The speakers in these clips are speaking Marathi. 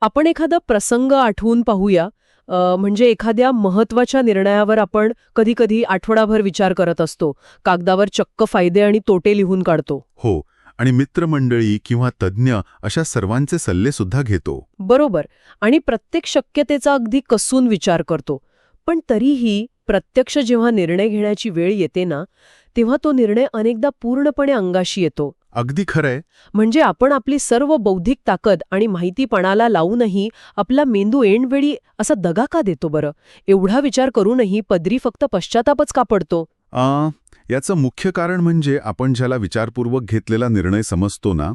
आपण एखादा प्रसंग आठवून पाहूया. म्हणजे एखाद्या महत्वाच्या निर्णयावर आपण कधी-कधी आठवडाभर विचार करत असतो. कागदावर चक्क फायदे आणि तोटे लिहून काढतो. हो, आणि मित्रमंडळी किंवा तज्ज्ञ अशा सर्वांचे सल्ले सुद्धा घेतो. बरोबर. आणि प्रत्येक शक्यतेचा अगदी कसून विचार करतो. पण तरीही प्रत्यक्ष जेव्हा निर्णय घेण्याची वेळ येते ना, तेव्हा तो निर्णय अनेकदा पूर्णपणे अंगाशी येतो. अगदी खरंय. म्हणजे आपण आपली सर्व बौद्धिक ताकद आणि माहिती पणाला लावूनही आपला मेंदू ऐनवेळी असा दगा का देतो बरं? एवढा विचार करूनही पदरी फक्त पश्चातापच का पडतो? याचं मुख्य कारण म्हणजे आपण ज्याला विचारपूर्वक घेतलेला निर्णय समजतो ना,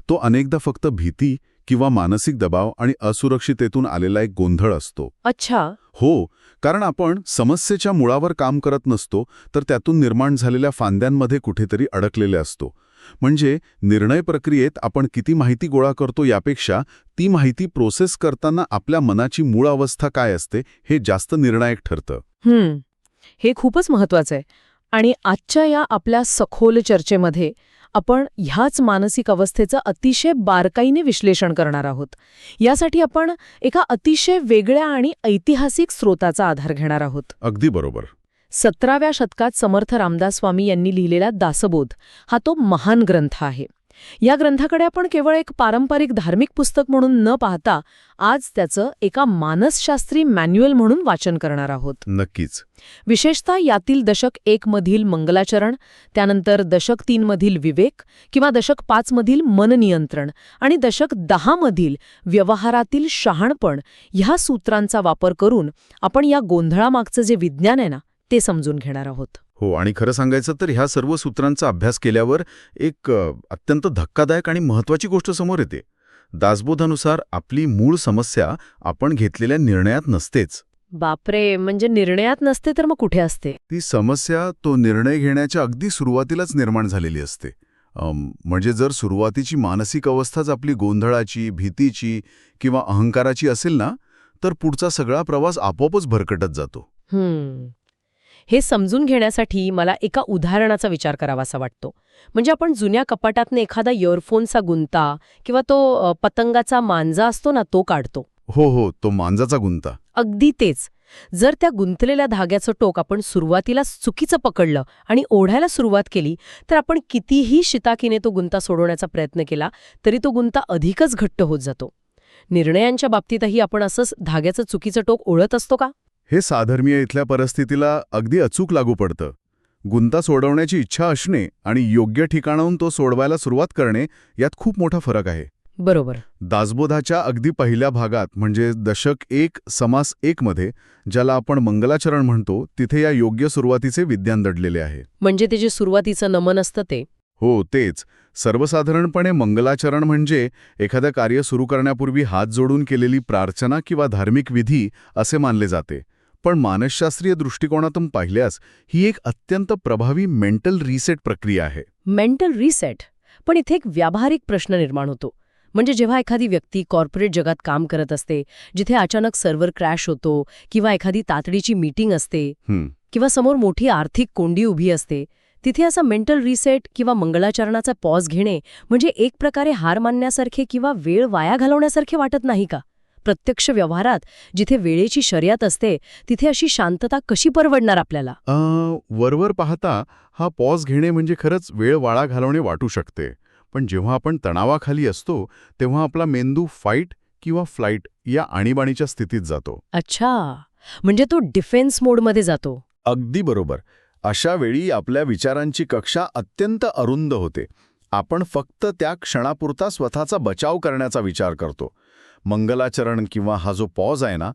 तो अनेकदा फक्त भीती किंवा मानसिक दबाव आणि असुरक्षिततेतून आलेला एक गोंधळ असतो. अच्छा. हो, कारण आपण समस्येच्या मुळावर काम करत नसतो, तर त्यातून निर्माण झालेल्या फांद्यांमध्ये कुठेतरी अडकलेले असतो. म्हणजे निर्णय प्रक्रियेत आपण किती माहिती गोळा करतो यापेक्षा ती माहिती प्रोसेस करताना आपल्या मनाची मूळ अवस्था काय असते हे जास्त निर्णायक ठरतं. हे खूपच महत्वाचं आहे. आणि आजच्या या आपल्या सखोल चर्चेमध्ये आपण ह्याच मानसिक अवस्थेचं अतिशय बारकाईने विश्लेषण करणार आहोत. यासाठी आपण एका अतिशय वेगळ्या आणि ऐतिहासिक स्रोताचा आधार घेणार आहोत. अगदी बरोबर. 17व्या शतकात समर्थ रामदास स्वामी यांनी लिहिलेला दासबोध हा तो महान ग्रंथ आहे. या ग्रंथाकडे आपण केवळ एक पारंपरिक धार्मिक पुस्तक म्हणून न पाहता आज त्याचं एका मानसशास्त्री मॅन्युअल म्हणून वाचन करणार आहोत. नक्कीच. विशेषतः यातील दशक 1 मधील मंगलाचरण, त्यानंतर दशक 3 मधील विवेक किंवा दशक 5 मधील मननियंत्रण आणि दशक 10 मधील व्यवहारातील शहाणपण ह्या सूत्रांचा वापर करून आपण या गोंधळामागचं जे विज्ञान आहे ना ते समजून घेणार आहोत. हो, आणि खरं सांगायचं तर ह्या सर्व सूत्रांचा अभ्यास केल्यावर एक अत्यंत धक्कादायक आणि महत्त्वाची गोष्ट समोर येते. दासबोधानुसार आपली मूळ समस्या आपण घेतलेल्या निर्णयात नसतेच. बापरे, म्हणजे निर्णयात नसते तर मग कुठे असते? ती समस्या तो निर्णय घेण्याच्या अगदी सुरुवातीलाच निर्माण झालेली असते. म्हणजे जर सुरुवातीची मानसिक अवस्थाच आपली गोंधळाची, भीतीची किंवा अहंकाराची असेल ना, तर पुढचा सगळा प्रवास आपोआपच भरकटत जातो. हे समजून घेण्यासाठी मला एका उदाहरणाचा विचार करावासा वाटतो. म्हणजे आपण जुन्या कपाटातनं एखादा इयरफोनचा गुंता किंवा तो पतंगाचा मांजा असतो ना तो काढतो. हो, तो मांजाचा गुंता. अगदी तेच. जर त्या गुंतलेल्या धाग्याचं टोक आपण सुरुवातीला चुकीचं पकडलं आणि ओढायला सुरुवात केली तर आपण कितीही शिताकीने तो गुंता सोडवण्याचा प्रयत्न केला तरी तो गुंता अधिकच घट्ट होत जातो. निर्णयांच्या बाबतीतही आपण असंच धाग्याचं चुकीचं टोक ओढत असतो का? हे साधर्मीय इथल्या परिस्थितीला अगदी अचूक लागू पडतं. गुंता सोडवण्याची इच्छा असणे आणि योग्य ठिकाणाहून तो सोडवायला सुरुवात करणे यात खूप मोठा फरक आहे. बरोबर. दासबोधाच्या अगदी पहिल्या भागात म्हणजे दशक 1 समास 1 मध्ये ज्याला आपण मंगलाचरण म्हणतो तिथे या योग्य सुरुवातीचे विज्ञान दडलेले आहे. म्हणजे ते जे सुरुवातीचं नमन असतं ते? हो, तेच. सर्वसाधारणपणे मंगलाचरण म्हणजे एखादं कार्य सुरू करण्यापूर्वी हात जोडून केलेली प्रार्थना किंवा धार्मिक विधी असे मानले जाते. पण मानसशास्त्रीय दृष्टिकोनातून पाहिल्यास ही एक अत्यंत प्रभावी मेंटल रिसेट प्रक्रिया आहे. Mental reset? पण इथे एक व्यावहारिक प्रश्न निर्माण होतो. म्हणजे जेव्हा एखादी व्यक्ती कॉर्पोरेट जगात काम करत असते, जिथे अचानक सर्व्हर क्रॅश होतो किंवा एखादी तातडीची मीटिंग असते किंवा समोर मोठी आर्थिक कोंडी उभी असते, तिथे असा मेंटल रिसेट किंवा मंगलाचरणाचा पॉज घेणे म्हणजे एक प्रकारे हार मानण्यासारखे किंवा वेळ वाया घालवण्यासारखे वाटत नाही का? प्रत्यक्ष व्यवहारात जिथे वेळेची शर्यत असते तिथे अशी शांतता कशी परवडणार आपल्याला? वरवर पाहता हा पॉज घेणे म्हणजे खरंच वेळ वाया घालवणे वाटू शकते. पण जेव्हा आपण तणावाखाली असतो तेव्हा आपला मेंदू फाईट किंवा फ्लाईट या आणीबाणीच्या स्थितीत जातो. अच्छा, म्हणजे तो डिफेन्स मोडमध्ये जातो. अगदी बरोबर. अशा वेळी आपल्या विचारांची कक्षा अत्यंत अरुंद होते. आपण फक्त त्या क्षणापुरता स्वतःचा बचाव करण्याचा विचार करतो. मंगलाचरण किंवा हा जो पॉज आहे ना,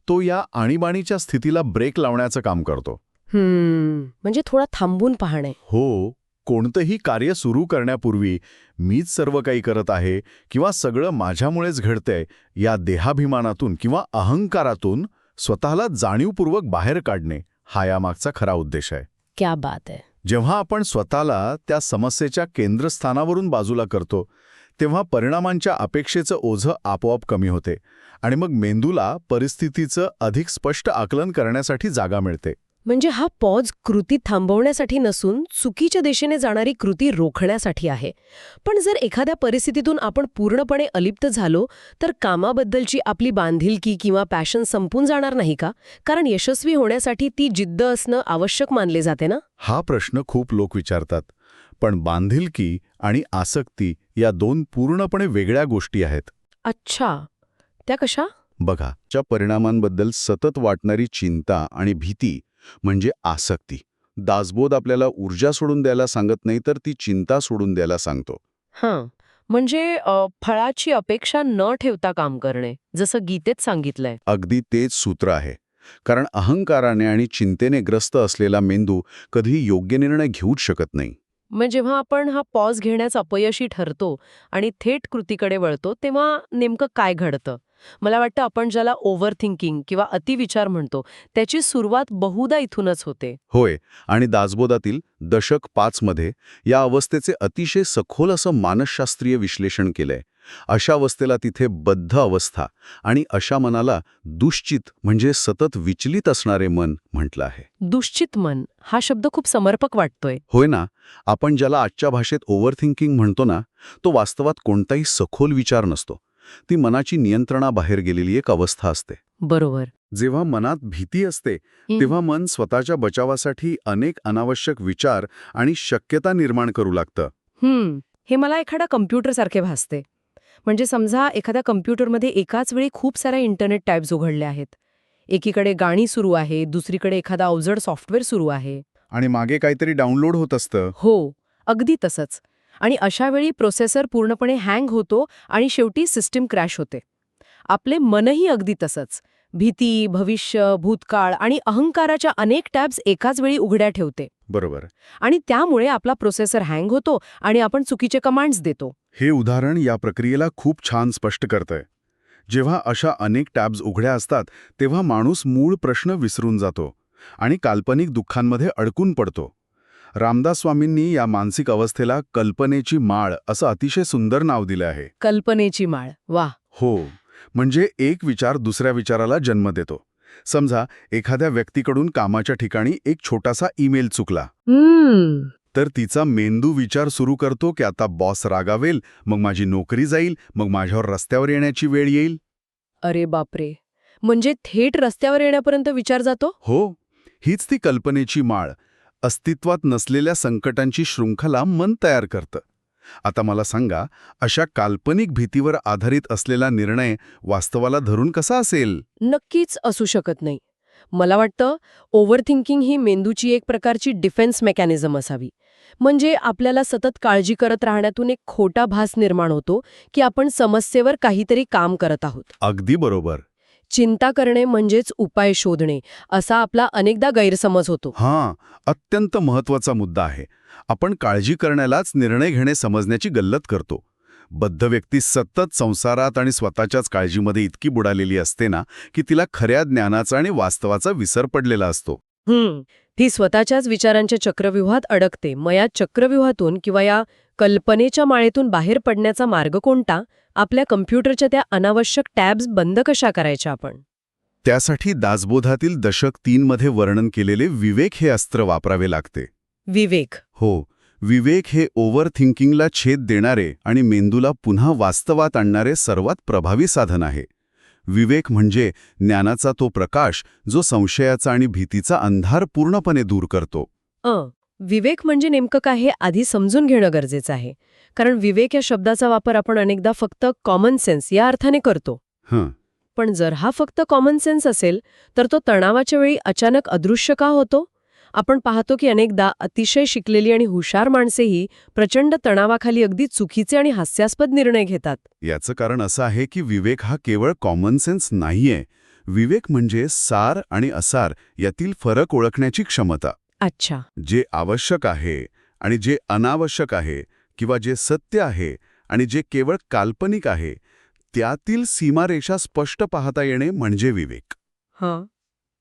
तो या आणीबाणीच्या स्थितीला ब्रेक लावण्याचं काम करतो. म्हणजे थोडा थांबून पाहणे. हो, कोणतंही कार्य सुरू करण्यापूर्वी मीच सर्व काही करत आहे किंवा सगळं माझ्यामुळेच घडतंय या देहाभिमानातून किंवा अहंकारातून स्वतःला जाणीवपूर्वक बाहेर काढणे हा यामागचा खरा उद्देश आहे. क्या बात आहे. जेव्हा आपण स्वतःला त्या समस्येच्या केंद्रस्थानावरून बाजूला करतो तेव्हा परिणामांच्या अपेक्षेचं ओझं आपोआप कमी होते आणि मग मेंदूला परिस्थितीचं अधिक स्पष्ट आकलन करण्यासाठी जागा मिळते. म्हणजे हा पॉज कृती थांबवण्यासाठी नसून चुकीच्या दिशेने जाणारी कृती रोखण्यासाठी आहे. पण जर एखाद्या परिस्थितीतून आपण पूर्णपणे अलिप्त झालो तर कामाबद्दलची आपली बांधिलकी किंवा पॅशन संपून जाणार नाही का? कारण यशस्वी होण्यासाठी ती जिद्द असणं आवश्यक मानले जाते ना? हा प्रश्न खूप लोक विचारतात. पण बांधिलकी आणि आसक्ती या दोन पूर्णपणे वेगळ्या गोष्टी आहेत. अच्छा, त्या कशा? बघा, च्या परिणामांबद्दल सतत वाटणारी चिंता आणि भीती म्हणजे आसक्ती. दासबोध आपल्याला ऊर्जा सोडून द्यायला सांगत नाही, तर ती चिंता सोडून द्यायला सांगतो. हां, म्हणजे फळाची अपेक्षा न ठेवता काम करणे, जसं गीतेत सांगितलंय. अगदी तेच सूत्र आहे. कारण अहंकाराने आणि चिंतेने ग्रस्त असलेला मेंदू कधी योग्य निर्णय घेऊच शकत नाही. मग जेव्हा आपण हा पॉज घेण्यास अपयशी ठरतो आणि थेट कृतीकडे वळतो तेव्हा नेमकं काय घडतं? मला वाटतं आपण ज्याला ओव्हर थिंकिंग किंवा अतिविचार म्हणतो त्याची सुरुवात बहुधा इथूनच होते. होय, आणि दासबोधातील दशक 5 मध्ये या अवस्थेचे अतिशय सखोल असं मानसशास्त्रीय विश्लेषण केलंय. अशा अवस्थेला तिथे बद्ध अवस्था आणि अशा मनाला दुश्चित म्हणजे सतत विचलित असणारे मन म्हटलं आहे. दुश्चित मन हा शब्द खूप समर्पक वाटतोय. होय ना, आपण ज्याला आजच्या भाषेत ओव्हर थिंकिंग म्हणतो ना, तो वास्तवात कोणताही सखोल विचार नसतो. ती मनाची नियंत्रणाबाहेर गेलेली एक अवस्था असते. बरोबर. जेव्हा मनात भीती असते तेव्हा मन स्वतःच्या बचावासाठी अनेक अनावश्यक विचार आणि शक्यता निर्माण करू लागतं. हे मला एखाद्या कम्प्युटरसारखे भासते. म्हणजे समजा एखाद्या कम्प्युटरमध्ये एकाच वेळी खूप साऱ्या इंटरनेट टॅब्स उघडले आहेत. एकीकडे गाणी सुरू आहे, दुसरीकडे एखादा अवजड सॉफ्टवेअर सुरू आहे. आणि मागे काहीतरी डाउनलोड होत असतं. हो, अगदी तसंच. आणि अशा वेळी प्रोसेसर पूर्णपणे हँग होतो आणि शेवटी सिस्टीम क्रॅश होते. आपले मनही अगदी तसंच. भीती, भविष्य, भूतकाळ आणि अहंकाराच्या अनेक टॅब्स एकाच वेळी उघड्या ठेवते. बरोबर. आणि त्यामुळे आपला प्रोसेसर हँग होतो आणि आपण चुकीचे कमांड्स देतो. हे उदाहरण या प्रक्रियेला खूप छान स्पष्ट करतंय. जेव्हा अशा अनेक टॅब्स उघड्या असतात तेव्हा माणूस मूळ प्रश्न विसरून जातो आणि काल्पनिक दुःखांमध्ये अडकून पडतो. रामदास स्वामींनी या मानसिक अवस्थेला कल्पनेची माळ असं अतिशय सुंदर नाव दिलं आहे. कल्पनेची माळ. वाह! हो, म्हणजे एक विचार दुसऱ्या विचाराला जन्म देतो. समजा एखाद्या व्यक्तीकडून कामाच्या ठिकाणी एक छोटासा ईमेल चुकला, तर तिचा मेंदू विचार सुरू करतो की आता बॉस रागावेल, मग माझी नोकरी जाईल, मग माझ्यावर रस्त्यावर येण्याची वेळ येईल. अरे बापरे! म्हणजे थेट रस्त्यावर येण्यापर्यंत विचार जातो? हो, हीच ती कल्पनेची माळ. अस्तित्वात नसलेल्या संकटांची शृंखला मन तयार करतं. आता मला सांगा, अशा काल्पनिक भीतीवर आधारित असलेला निर्णय वास्तवाला धरून कसा असेल? नक्कीच असू शकत नाही. मला वाटतं ओव्हर थिंकिंग ही मेंदूची एक प्रकारची डिफेन्स मेकॅनिझम असावी. म्हणजे आपल्याला सतत काळजी करत राहण्यातून एक खोटा भास निर्माण होतो की आपण समस्येवर काहीतरी काम करत आहोत. अगदी बरोबर. चिंता करणे म्हणजेच उपाय शोधणे असा आपला अनेकदा गैरसमज होतो. हां, अत्यंत महत्त्वाचा मुद्दा आहे. आपण काळजी करण्यालाच निर्णय घेणे समजण्याची गल्लत करतो. बद्ध व्यक्ती सतत संसारात आणि स्वतःच्याच काळजीमध्ये इतकी बुडालेली असते ना, की तिला खऱ्या ज्ञानाचा आणि वास्तवाचा विसर पडलेला असतो. ती स्वतःच्याच विचारांच्या चक्रव्यूहात अडकते. मग या चक्रव्यूहातून किंवा या कल्पनेच्या माळेतून बाहेर पडण्याचा मार्ग कोणता? आपल्या कम्प्युटरच्या त्या अनावश्यक टॅब्स बंद कशा करायच्या आपण? त्यासाठी दासबोधातील दशक 3 मध्ये वर्णन केलेले विवेक हे अस्त्र वापरावे लागते. विवेक. हो, विवेक हे ओव्हर थिंकिंगला छेद देणारे आणि मेंदूला पुन्हा वास्तवात आणणारे सर्वात प्रभावी साधन आहे. विवेक म्हणजे ज्ञानाचा तो प्रकाश जो संशयाचा आणि भीतीचा अंधार पूर्णपणे दूर करतो. विवेक म्हणजे नेमकं काय हे आधी समजून घेणं गरजेचं आहे. कारण विवेक या शब्दाचा वापर आपण अनेकदा फक्त कॉमन सेन्स या अर्थाने करतो. पण जर हा फक्त कॉमन सेन्स असेल तर तो तणावाच्या वेळी अचानक अदृश्य का होतो? आपण पाहतो की अनेकदा अतिशय शिकलेली आणि हुशार माणसेही प्रचंड तणावाखाली अगदी चुकीचे आणि हास्यास्पद निर्णय घेतात. याचं कारण असं आहे की विवेक हा केवळ कॉमन सेन्स नाहीये. विवेक म्हणजे सार आणि असार यातील फरक ओळखण्याची क्षमता. अच्छा. जे आवश्यक आहे आणि जे अनावश्यक आहे, किंवा जे सत्य आहे आणि जे केवळ काल्पनिक आहे, त्यातील सीमारेषा स्पष्ट पाहता येणे म्हणजे विवेक.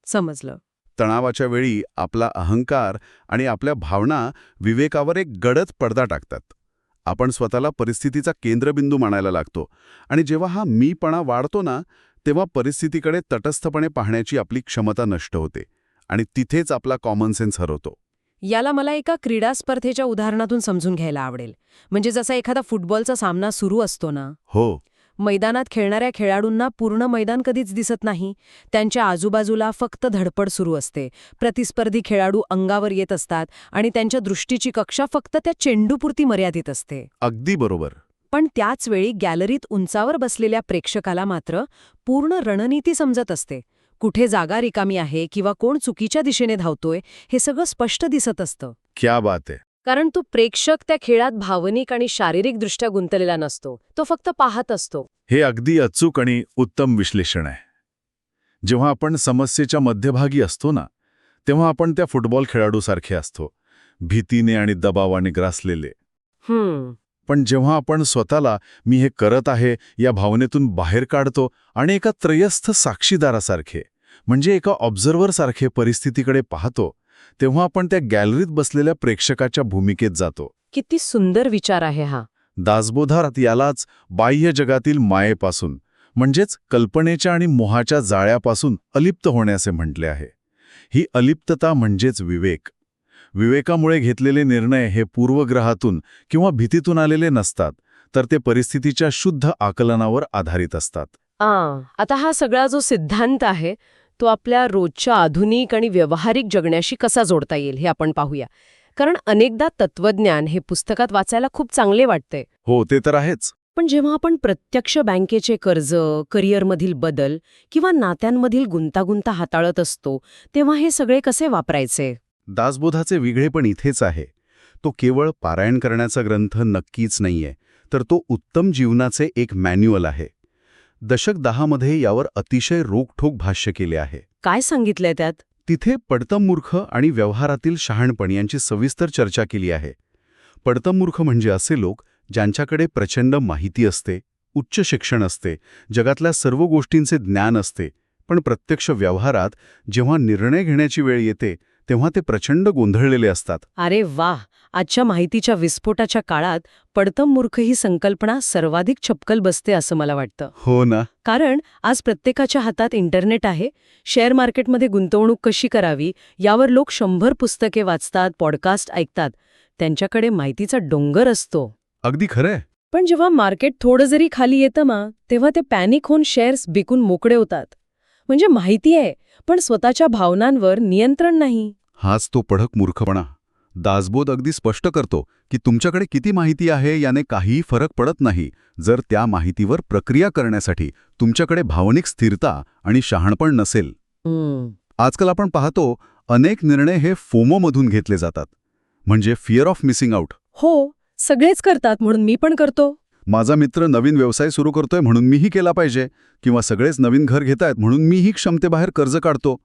समजलं. तणावाच्या वेळी आपला अहंकार आणि आपल्या भावना विवेकावर एक गडद पडदा टाकतात. आपण स्वतःला परिस्थितीचा केंद्रबिंदू मानायला लागतो आणि जेव्हा हा मीपणा वाढतो ना, तेव्हा परिस्थितीकडे तटस्थपणे पाहण्याची आपली क्षमता नष्ट होते आणि तिथेच आपला कॉमन सेन्स हरवतो. याला मला एका क्रीडा स्पर्धेच्या उदाहरणातून समजून घ्यायला आवडेल. म्हणजे जसा एखादा फुटबॉलचा सामना सुरू असतो ना, हो, मैदानात खेळणाऱ्या खेळाडूंना पूर्ण मैदान कधीच दिसत नाही. त्यांच्या आजूबाजूला फक्त धडपड सुरू असते. प्रतिस्पर्धी खेळाडू अंगावर येत असतात आणि त्यांच्या दृष्टीची कक्षा फक्त त्या चेंडूपुरती मर्यादित असते. अगदी बरोबर. पण त्याच वेळी गॅलरीत उंचावर बसलेल्या प्रेक्षकाला मात्र पूर्ण रणनीती समजत असते. कुठे जागा रिकामी आहे किंवा कोण चुकीच्या दिशेने धावतोय हे सगळं स्पष्ट दिसत असतं. क्या बात आहे. कारण तो प्रेक्षक त्या खेळात भावनिक आणि शारीरिकदृष्ट्या गुंतलेला नसतो. तो फक्त पाहत असतो. हे अगदी अचूक आणि उत्तम विश्लेषण आहे. जेव्हा आपण समस्येच्या मध्यभागी असतो ना, तेव्हा आपण त्या फुटबॉल खेळाडूसारखे असतो, भीतीने आणि दबावाने ग्रासलेले. पण जेव्हा आपण स्वतःला मी हे करत आहे या भावनेतून बाहेर काढतो आणि एका त्रयस्थ साक्षीदारासारखे, म्हणजे एका ऑब्झर्व्हरसारखे परिस्थितीकडे पाहतो, तेव्हा आपण त्या गॅलरीत बसलेल्या प्रेक्षकाच्या भूमिकेत जातो. किती सुंदर विचार आहे हा. दासबोधात यालाच बाह्य जगातील मायेपासून, म्हणजेच कल्पनेच्या आणि मोहाच्या जाळ्यापासून अलिप्त होण्याचे म्हटले आहे. ही अलिप्तता म्हणजेच विवेक. विवेकामुळे घेतलेले निर्णय हे पूर्वग्रहातून किंवा भीतीतून आलेले नसतात, तर ते परिस्थितीच्या शुद्ध आकलनावर आधारित असतात. आता हा सगळा जो सिद्धांत आहे तो आपल्या रोजच्या आधुनिक आणि व्यावहारिक जगण्याशी कसा जोडता येईल हे आपण पाहूया. कारण अनेकदा तत्वज्ञान हे पुस्तकात वाचायला खूप चांगले वाटते. हो, ते तर आहेच. पण जेव्हा आपण प्रत्यक्ष बँकेचे कर्ज, करिअरमधील बदल किंवा नात्यांमधील गुंतागुंता हाताळत असतो, तेव्हा हे सगळे कसे वापरायचे? दासबोधाचे वेगळेपण इथेच आहे. तो केवळ पारायण करण्याचा ग्रंथ नक्कीच नाहीये, तर तो उत्तम जीवनाचे एक मॅन्युअल आहे. दशक 10 मध्ये यावर अतिशय रोखठोक भाष्य केले आहे. काय सांगितलंय त्यात? तिथे पडतं मूर्ख आणि व्यवहारातील शहाणपण यांची सविस्तर चर्चा केली आहे. पडतं मूर्ख म्हणजे असे लोक ज्यांच्याकडे प्रचंड माहिती असते, उच्च शिक्षण असते, जगातल्या सर्व गोष्टींचे ज्ञान असते, पण प्रत्यक्ष व्यवहारात जेव्हा निर्णय घेण्याची वेळ येते तेव्हा ते प्रचंड गोंधळलेले असतात. अरे वाह! आजच्या माहितीच्या विस्फोटाच्या काळात पडतं मूर्ख ही संकल्पना सर्वाधिक चपकल बसते असं मला वाटतं. हो ना. कारण आज प्रत्येकाच्या हातात इंटरनेट आहे. शेअर मार्केटमध्ये गुंतवणूक कशी करावी यावर लोक 100 पुस्तके वाचतात, पॉडकास्ट ऐकतात. त्यांच्याकडे माहितीचा डोंगर असतो. अगदी खरंय. पण जेव्हा मार्केट थोडं जरी खाली येतं ना, तेव्हा ते पॅनिक होऊन शेअर्स विकून मोकळे होतात. म्हणजे माहिती आहे, पण स्वतःच्या भावनांवर नियंत्रण नाही. हाच तो पढक मूर्खपणा. दासबोध अगदी स्पष्ट करतो की तुमच्याकडे किती माहिती आहे याने काहीही फरक पडत नाही, जर त्या माहितीवर प्रक्रिया करण्यासाठी तुमच्याकडे भावनिक स्थिरता आणि शहाणपण नसेल. आजकाल आपण पाहतो अनेक निर्णय हे फोमोमधून घेतले जातात, म्हणजे फिअर ऑफ मिसिंग आउट. हो, सगळेच करतात म्हणून मी पण करतो. माझा मित्र नवीन व्यवसाय सुरू करतोय म्हणून मीही केला पाहिजे, किंवा सगळेच नवीन घर घेतायत म्हणून मीही क्षमतेबाहेर कर्ज काढतो.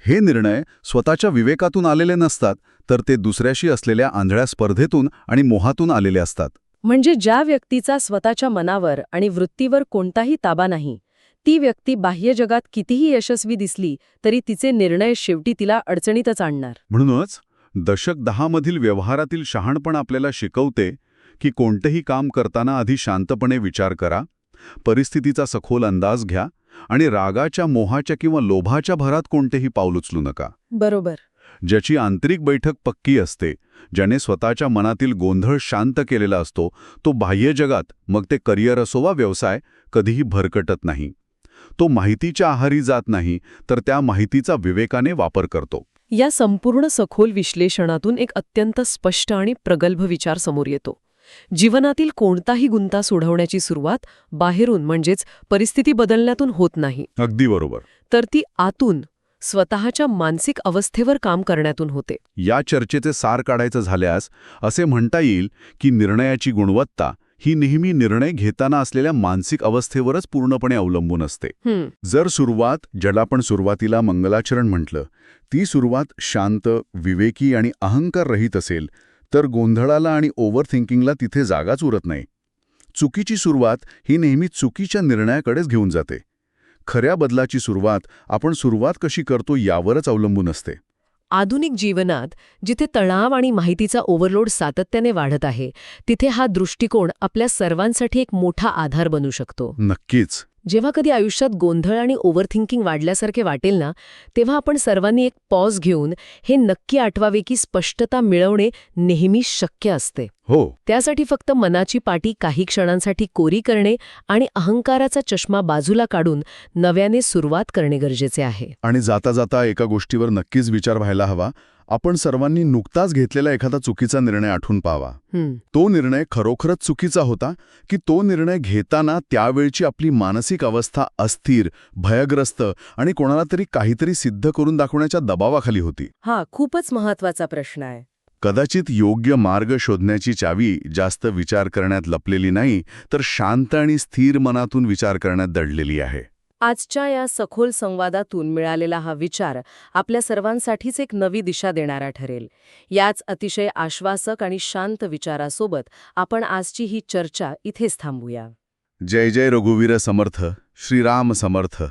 हे निर्णय स्वतःच्या विवेकातून आलेले नसतात, तर ते दुसऱ्याशी असलेल्या आंधळ्या स्पर्धेतून आणि मोहातून आलेले असतात. म्हणजे ज्या व्यक्तीचा स्वतःच्या मनावर आणि वृत्तीवर कोणताही ताबा नाही, ती व्यक्ती बाह्य जगात कितीही यशस्वी दिसली तरी तिचे निर्णय शेवटी तिला अडचणीतच आणणार. म्हणूनच दशक 10 मधील व्यवहारातील शहाणपण आपल्याला शिकवते की कोणतेही काम करताना आधी शांतपणे विचार करा, परिस्थितीचा सखोल अंदाज घ्या आणि रागाच्या, मोहाच्या किंवा लोभाच्या भरात कोणतेही पाऊल उचलू नका. बरोबर. ज्याची आंतरिक बैठक पक्की असते, ज्याने स्वतःच्या मनातील गोंधळ शांत केलेला असतो, तो बाह्य जगात, मग ते करिअर असो वा व्यवसाय, कधीही भरकटत नाही. तो माहितीच्या आहारी जात नाही, तर त्या माहितीचा विवेकाने वापर करतो. या संपूर्ण सखोल विश्लेषणातून एक अत्यंत स्पष्ट आणि प्रगल्भ विचार समोर येतो. जीवनातील कोणताही गुंता सोडवण्याची सुरुवात बाहेरून म्हणजेच परिस्थिती बदलण्यातून होत नाही. अगदी बरोबर. तर ती आतून स्वतःच्या मानसिक अवस्थेवर काम करण्यातून होते. या चर्चेचे सार काढायचं झाल्यास असे म्हणता येईल की निर्णयाची गुणवत्ता ही नेहमी निर्णय घेताना असलेल्या मानसिक अवस्थेवरच पूर्णपणे अवलंबून असते. जर सुरुवात, ज्याला आपण सुरुवातीला मंगलाचरण म्हटलं, ती सुरुवात शांत, विवेकी आणि अहंकार रहित असेल, तर गोंधळाला आणि ओव्हर थिंकिंगला तिथे जागाच उरत नाही. चुकीची सुरुवात ही नेहमी चुकीच्या निर्णयाकडेच घेऊन जाते. खऱ्या बदलाची सुरुवात आपण सुरुवात कशी करतो यावरच अवलंबून असते. आधुनिक जीवनात जिथे तणाव आणि माहितीचा ओव्हरलोड सातत्याने वाढत आहे, तिथे हा दृष्टिकोन आपल्या सर्वांसाठी एक मोठा आधार बनू शकतो. नक्कीच. जेव्हा कधी आयुष्यात गोंधळ आणि ओव्हरथिंकिंग वाढल्यासारखे वाटेल ना, तेव्हा आपण सर्वांनी एक पॉज घेऊन हे नक्की आठवावे की स्पष्टता मिळवणे नेहमी शक्य असते. हो. त्यासाठी फक्त मनाची पाटी काही क्षणांसाठी कोरी करणे आणि अहंकाराचा चष्मा बाजूला काढून नव्याने सुरुवात करणे गरजेचे आहे. आणि जाता जाता एका गोष्टीवर नक्कीच विचार व्हायला हवा. आपण सर्वांनी नुकताच घेतलेला एखादा चुकीचा निर्णय आठवून पाहावा. तो निर्णय खरोखरच चुकीचा होता की तो निर्णय घेताना त्यावेळची आपली मानसिक अवस्था अस्थिर, भयग्रस्त आणि कोणाला तरी काहीतरी सिद्ध करून दाखवण्याच्या दबावाखाली होती. हा खूपच महत्वाचा प्रश्न आहे. कदाचित योग्य मार्ग शोधण्याची चावी जास्त विचार करण्यात लपलेली नाही, तर शांत आणि स्थिर मनातून विचार करण्यात दडलेली आहे. आजच्या या सखोल संवादातून मिळालेला हा विचार आपल्या सर्वांसाठीच एक नवी दिशा देणारा ठरेल. याच अतिशय आश्वासक आणि शांत विचारासोबत आपण आजची ही चर्चा इथेच थांबूया. जय जय रघुवीर समर्थ. श्रीराम समर्थ.